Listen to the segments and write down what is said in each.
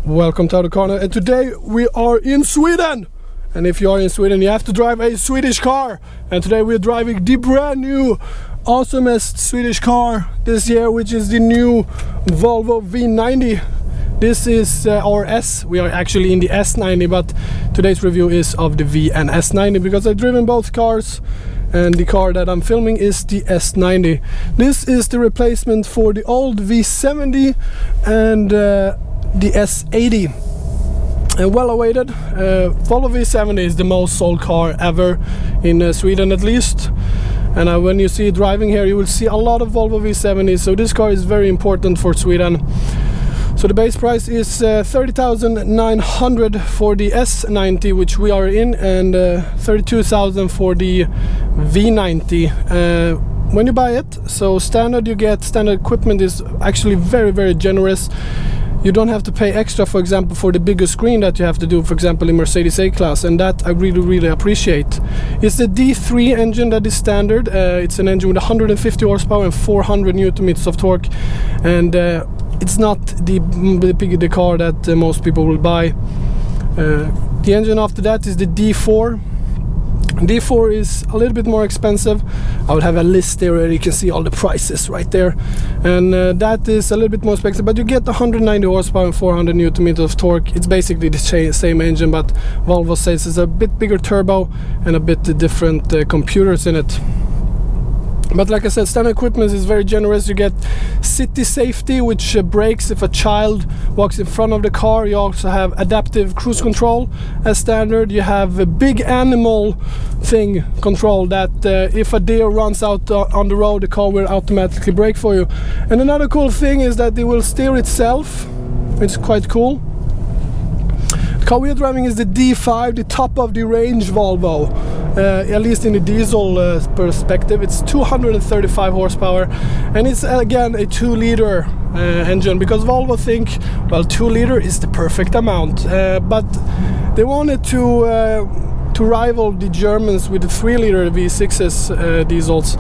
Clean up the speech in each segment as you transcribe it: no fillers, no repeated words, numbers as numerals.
Welcome to Autocarnerd, and today we are in Sweden. And if you are in Sweden, you have to drive a Swedish car. And today we're driving the brand new, awesomest Swedish car this year, which is the new Volvo V90. This is our S. We are actually in the S90, but today's review is of the V and S90 because I've driven both cars. And the car that I'm filming is the S90. This is the replacement for the old V70 and the S80. Well awaited. Volvo V70 is the most sold car ever in Sweden, at least. And when you see it driving here, you will see a lot of Volvo V70. So this car is very important for Sweden. So the base price is 30,900 for the S90, which we are in, and 32,000 for the V90. When you buy it, so standard, you get standard equipment is actually very generous. You don't have to pay extra, for example, for the bigger screen that you have to do, for example, in Mercedes A-Class, and that I really appreciate. It's the D3 engine that is standard. It's an engine with 150 horsepower and 400 Nm of torque, and it's not the car that most people will buy. The engine after that is the D4. D4 is a little bit more expensive. I will have a list there where you can see all the prices right there, and that is a little bit more expensive, but you get 190 horsepower and 400 Nm of torque. It's basically the same engine, but Volvo says it's a bit bigger turbo and a bit different computers in it. But like I said, standard equipment is very generous. You get city safety, which brakes if a child walks in front of the car. You also have adaptive cruise control as standard. You have a big animal thing control that if a deer runs out on the road, the car will automatically brake for you. And another cool thing is that it will steer itself. It's quite cool. The car we are driving is the D5, the top of the range Volvo. At least in the diesel perspective. It's 235 horsepower, and it's again a 2-liter engine, because Volvo think, well, 2-liter is the perfect amount, but they wanted to rival the Germans with the 3-liter V6s diesels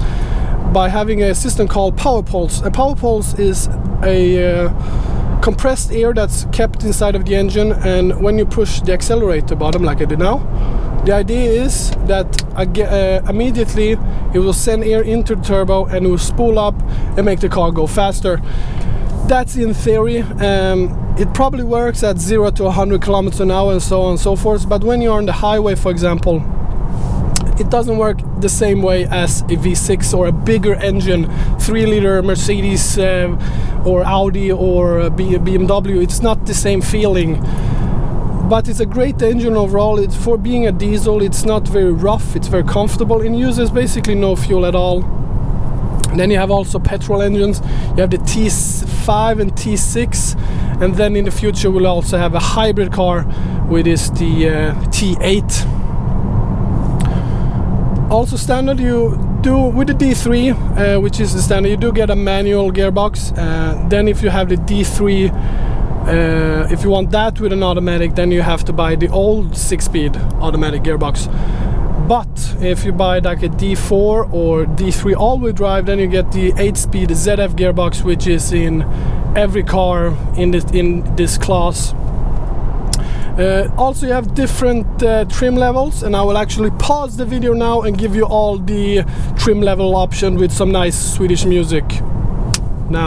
by having a system called power pulse. A power pulse is a compressed air that's kept inside of the engine, and when you push the accelerator button like I did now, the idea is that immediately it will send air into the turbo and it will spool up and make the car go faster. That's in theory. It probably works at 0 to 100 kilometers an hour and so on and so forth, but when you're on the highway, for example, it doesn't work the same way as a V6 or a bigger engine, 3-liter Mercedes or Audi or BMW. It's not the same feeling. But it's a great engine overall. It's, for being a diesel, it's not very rough, it's very comfortable, and uses basically no fuel at all. And then you have also petrol engines. You have the T5 and T6, and then in the future we'll also have a hybrid car, which is the T8. Also standard, you do with the D3, which is the standard, you do get a manual gearbox. Then if you have the D3, if you want that with an automatic, then you have to buy the old 6-speed automatic gearbox. But if you buy like a D4 or D3 all-wheel drive, then you get the 8-speed ZF gearbox, which is in every car in this class. Also you have different trim levels, and I will actually pause the video now and give you all the trim level option with some nice Swedish music. Now.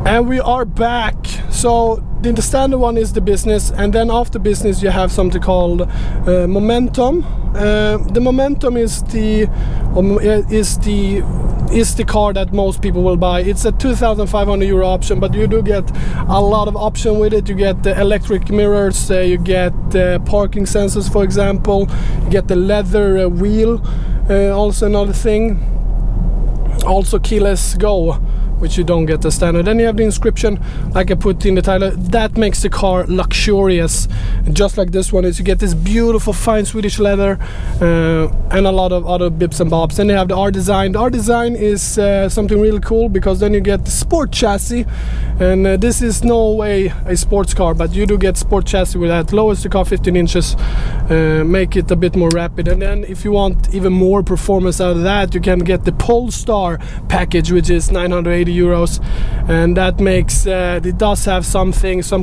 And we are back. So the standard one is the business, and then after business you have something called momentum. The momentum is the car that most people will buy. It's a 2,500 euro option, but you do get a lot of option with it. You get the electric mirrors, you get parking sensors, for example, you get the leather wheel, also another thing, also keyless go, which you don't get the standard. Then you have the inscription, like I put in the title, that makes the car luxurious, just like this one is. You get this beautiful fine Swedish leather and a lot of other bits and bobs. Then you have the R-Design. The R-Design is something really cool, because then you get the sport chassis, and this is no way a sports car, but you do get sport chassis with that. Lowers the car 15 inches, make it a bit more rapid. And then if you want even more performance out of that, you can get the Polestar package, which is 980 euros, and that makes it does have some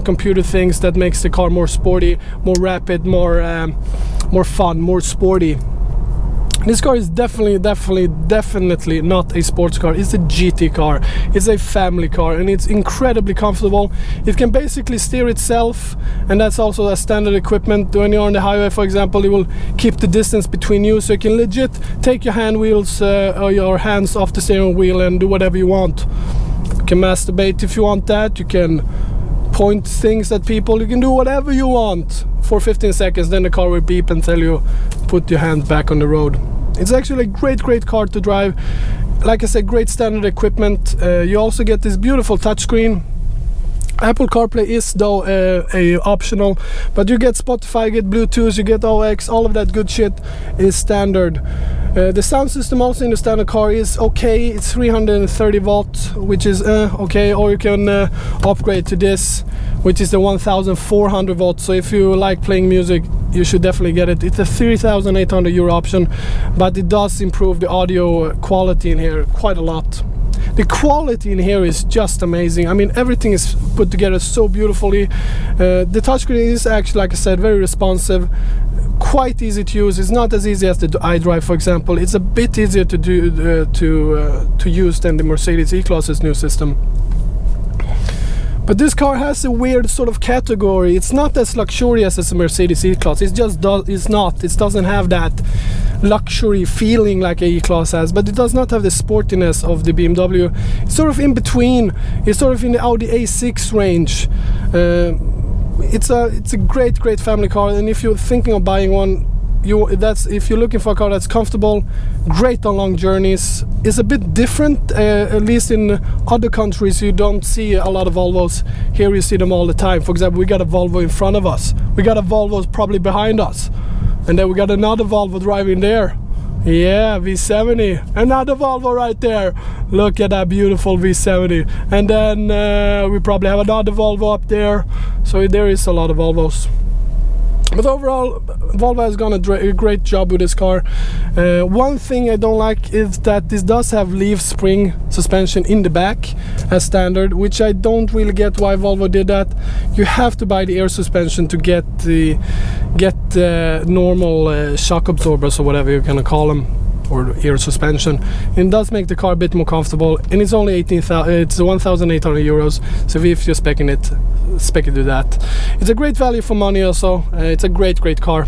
computer things that makes the car more sporty, more rapid, more fun, more sporty. This car is definitely not a sports car. It's a GT car. It's a family car, and it's incredibly comfortable. It can basically steer itself, and that's also a standard equipment. When you're on the highway, for example, it will keep the distance between you, so you can legit take your hand wheels or your hands off the steering wheel and do whatever you want. You can masturbate if you want that. You can point things at people. You can do whatever you want for 15 seconds. Then the car will beep and tell you, put your hand back on the road. It's actually a great car to drive. Like I said, great standard equipment. You also get this beautiful touchscreen. Apple CarPlay is though a optional, but you get Spotify, you get Bluetooth, you get AUX, all of that good shit is standard. The sound system also in the standard car is okay. It's 330 volts, which is okay, or you can upgrade to this, which is the 1400 volts. So if you like playing music, you should definitely get it. It's a 3,800 euro option, but it does improve the audio quality in here quite a lot. The quality in here is just amazing. I mean, everything is put together so beautifully. The touchscreen is actually, like I said, very responsive, quite easy to use. It's not as easy as the iDrive, for example. It's a bit easier to do to use than the Mercedes E-Class's new system. But this car has a weird sort of category. It's not as luxurious as a Mercedes E-Class. It doesn't have that luxury feeling like a E-Class has, but it does not have the sportiness of the BMW. It's sort of in between. It's sort of in the Audi A6 range. It's a great family car, and if you're thinking of buying one, if you're looking for a car that's comfortable, great on long journeys. It's a bit different, at least in other countries you don't see a lot of Volvos. Here you see them all the time. For example, we got a Volvo in front of us, we got a Volvo probably behind us, and then we got another Volvo driving there. Yeah, V70, another Volvo right there. Look at that beautiful V70. And then we probably have another Volvo up there. So there is a lot of Volvos. But overall, Volvo has done a great job with this car. One thing I don't like is that this does have leaf spring suspension in the back as standard, which I don't really get why Volvo did that. You have to buy the air suspension to get the normal shock absorbers, or whatever you're gonna call them, or air suspension. It does make the car a bit more comfortable, and it's only 1,800 euros. So if you're specking it to that, it's a great value for money. Also, it's a great car.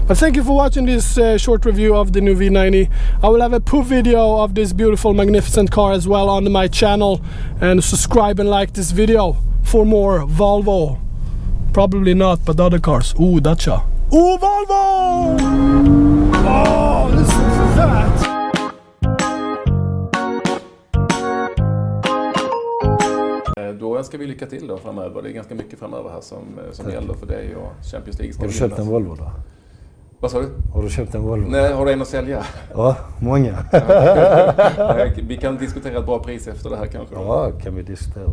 But thank you for watching this short review of the new V90. I will have a poof video of this beautiful, magnificent car as well on my channel, and subscribe and like this video for more Volvo. Probably not, but other cars. Ooh, Dacia. Ooh, Volvo! Oh, listen to that! Då önskar vi lycka till då framöver. Det är ganska mycket framöver här som gäller för dig och Champions League. Har du köpt en Volvo då? Vad sa du? Har du köpt en Volvo? Nej, har du en att sälja? Ja, många. Vi kan diskutera ett bra pris efter det här kanske. Ja, kan vi diskutera.